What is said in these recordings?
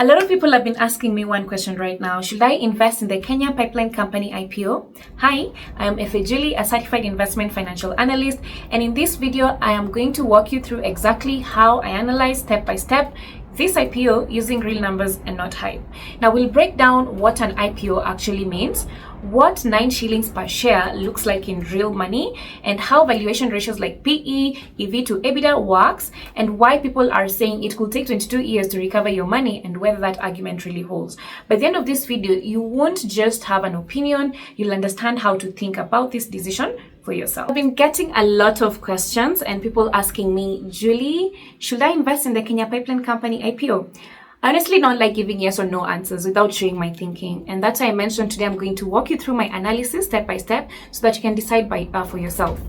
A lot of people have been asking me one question right now. Should I invest in the Kenya Pipeline Company IPO? Hi, I am Efe Julie, a Certified Investment Financial Analyst, and in this video, I am going to walk you through exactly how I analyze step by step this IPO using real numbers and not hype. Now we'll break down what an IPO actually means, what 9 shillings per share looks like in real money, and how valuation ratios like PE, EV to EBITDA works, and why people are saying it could take 22 years to recover your money and whether that argument really holds. By the end of this video, you won't just have an opinion, you'll understand how to think about this decision for yourself. I've been getting a lot of questions and people asking me, Julie, should I invest in the Kenya Pipeline Company IPO? I honestly don't like giving yes or no answers without sharing my thinking, and that's why I mentioned today I'm going to walk you through my analysis step by step so that you can decide for yourself.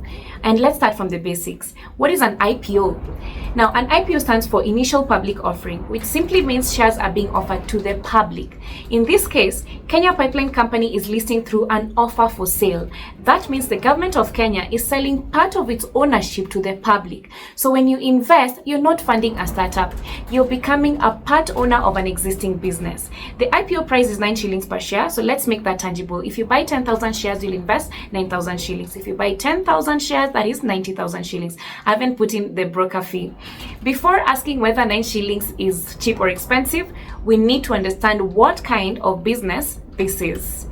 And let's start from the basics. What is an IPO? Now, an IPO stands for Initial Public Offering, which simply means shares are being offered to the public. In this case, Kenya Pipeline Company is listing through an offer for sale. That means the government of Kenya is selling part of its ownership to the public. So when you invest, you're not funding a startup, you're becoming a part owner of an existing business. The IPO price is 9 shillings per share, so let's make that tangible. If you buy 10,000 shares, you'll invest 9,000 shillings. If you buy 10,000 shares, that is 90,000 shillings. I haven't put in the broker fee. Before asking whether 9 shillings is cheap or expensive, we need to understand what kind of business this is.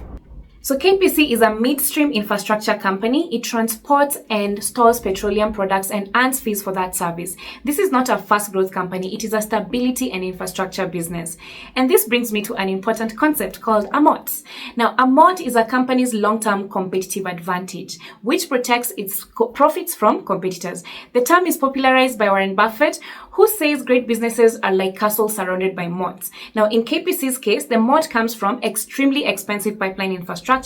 So KPC is a midstream infrastructure company. It transports and stores petroleum products and earns fees for that service. This is not a fast growth company. It is a stability and infrastructure business. And this brings me to an important concept called a moat. Now, a moat is a company's long-term competitive advantage, which protects its profits from competitors. The term is popularized by Warren Buffett, who says great businesses are like castles surrounded by moats. Now, in KPC's case, the moat comes from extremely expensive pipeline infrastructure,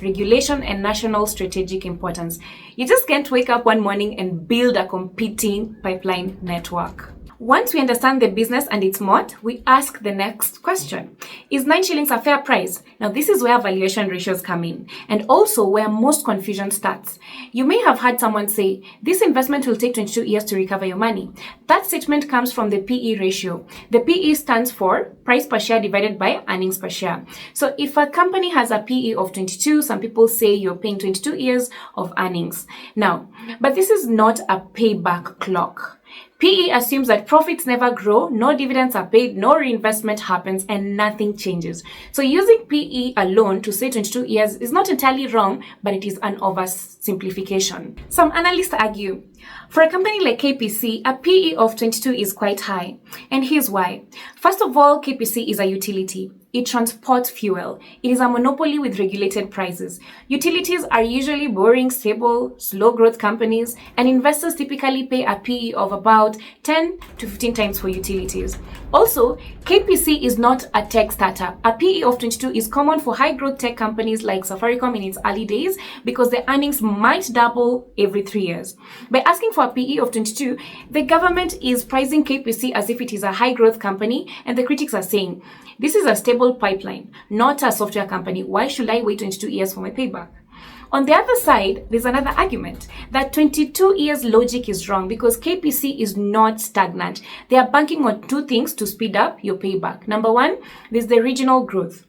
regulation, and national strategic importance. You just can't wake up one morning and build a competing pipeline network. Once we understand the business and its moat, we ask the next question. Is 9 shillings a fair price? Now, this is where valuation ratios come in, and also where most confusion starts. You may have heard someone say, this investment will take 22 years to recover your money. That statement comes from the PE ratio. The PE stands for price per share divided by earnings per share. So if a company has a PE of 22, some people say you're paying 22 years of earnings. Now, but this is not a payback clock. PE assumes that profits never grow, no dividends are paid, no reinvestment happens, and nothing changes. So using PE alone to say 22 years is not entirely wrong, but it is an oversimplification. Some analysts argue, for a company like KPC, a PE of 22 is quite high. And here's why. First of all, KPC is a utility. It transports fuel. It is a monopoly with regulated prices. Utilities are usually boring, stable, slow growth companies, and investors typically pay a PE of about 10 to 15 times for utilities. Also, KPC is not a tech startup. A PE of 22 is common for high growth tech companies like Safaricom in its early days because the earnings might double every 3 years. By asking for a PE of 22, the government is pricing KPC as if it is a high growth company, and the critics are saying, this is a stable pipeline, not a software company. Why should I wait 22 years for my payback? On the other side, there's another argument that 22 years logic is wrong because KPC is not stagnant. They are banking on 2 things to speed up your payback. Number 1, there's the regional growth.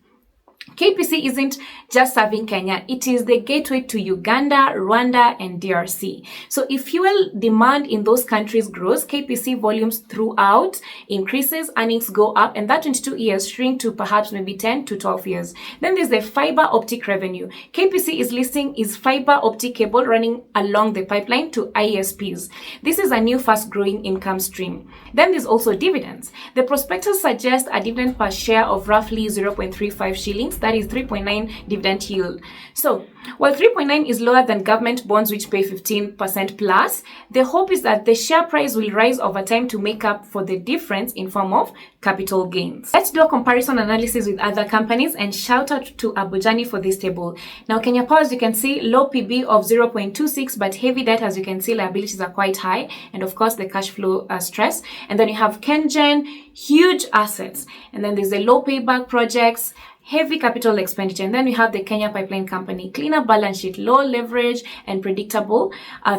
KPC isn't just serving Kenya, it is the gateway to Uganda, Rwanda, and DRC. So if fuel demand in those countries grows, KPC volumes throughout increases, earnings go up, and that 22 years shrink to perhaps maybe 10 to 12 years. Then there's the fiber optic revenue. KPC is listing its fiber optic cable running along the pipeline to ISPs. This is a new fast-growing income stream. Then there's also dividends. The prospectus suggests a dividend per share of roughly 0.35 shillings. That is 3.9 dividend yield. So while 3.9 is lower than government bonds which pay 15% plus, the hope is that the share price will rise over time to make up for the difference in form of capital gains. Let's do a comparison analysis with other companies, and shout out to Abujani for this table. Now, Kenya Power, as you can see, low PB of 0.26, but heavy debt, as you can see, liabilities are quite high, and of course the cash flow stress. And then you have KenGen, huge assets, and then there's the low payback projects, heavy capital expenditure. And then we have the Kenya Pipeline Company, cleaner balance sheet, low leverage, and predictable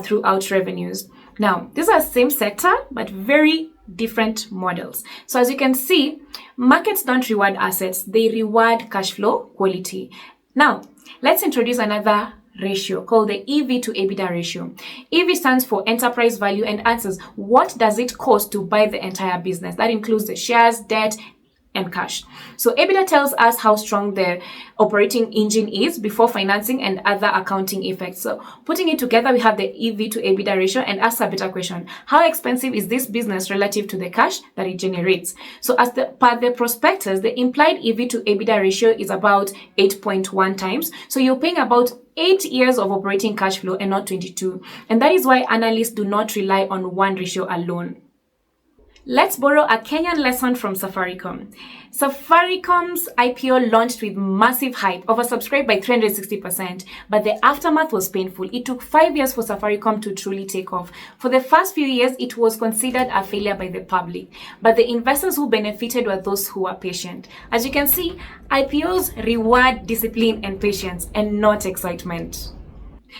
throughout revenues. Now, these are same sector, but very different models. So as you can see, markets don't reward assets, they reward cash flow quality. Now, let's introduce another ratio called the EV to EBITDA ratio. EV stands for enterprise value and answers what does it cost to buy the entire business. That includes the shares, debt, and cash. So EBITDA tells us how strong the operating engine is before financing and other accounting effects. So putting it together, we have the EV to EBITDA ratio and ask a better question. How expensive is this business relative to the cash that it generates? So as per the prospectus, the implied EV to EBITDA ratio is about 8.1 times. So you're paying about 8 years of operating cash flow and not 22. And that is why analysts do not rely on one ratio alone. Let's borrow a Kenyan lesson from Safaricom. Safaricom's IPO launched with massive hype, oversubscribed by 360%, but the aftermath was painful. It took 5 years for Safaricom to truly take off. For the first few years, it was considered a failure by the public, but the investors who benefited were those who were patient. As you can see, IPOs reward discipline and patience and not excitement.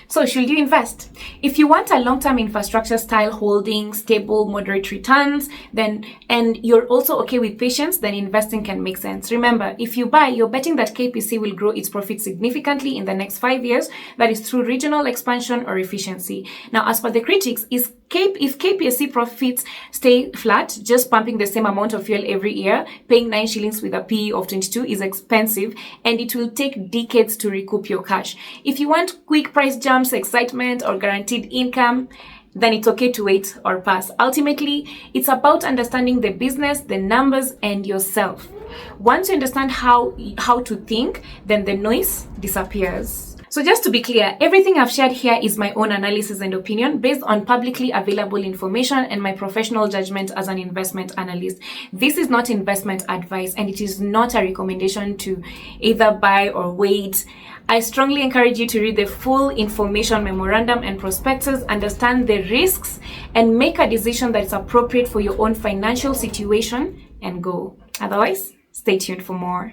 So should you invest? If you want a long-term infrastructure style holding, stable, moderate returns, and you're also okay with patience, then investing can make sense. Remember, if you buy, you're betting that KPC will grow its profits significantly in the next 5 years. That is through regional expansion or efficiency. Now, as per the critics, if KPC profits stay flat, just pumping the same amount of fuel every year, paying 9 shillings with a PE of 22 is expensive, and it will take decades to recoup your cash. If you want quick price jumps, excitement, or guaranteed income, then it's okay to wait or pass. Ultimately, it's about understanding the business, the numbers, and yourself. Once you understand how to think, then the noise disappears. So just to be clear, everything I've shared here is my own analysis and opinion based on publicly available information and my professional judgment as an investment analyst. This is not investment advice, and it is not a recommendation to either buy or wait. I strongly encourage you to read the full information memorandum and prospectus, understand the risks, and make a decision that is appropriate for your own financial situation and go. Otherwise, stay tuned for more.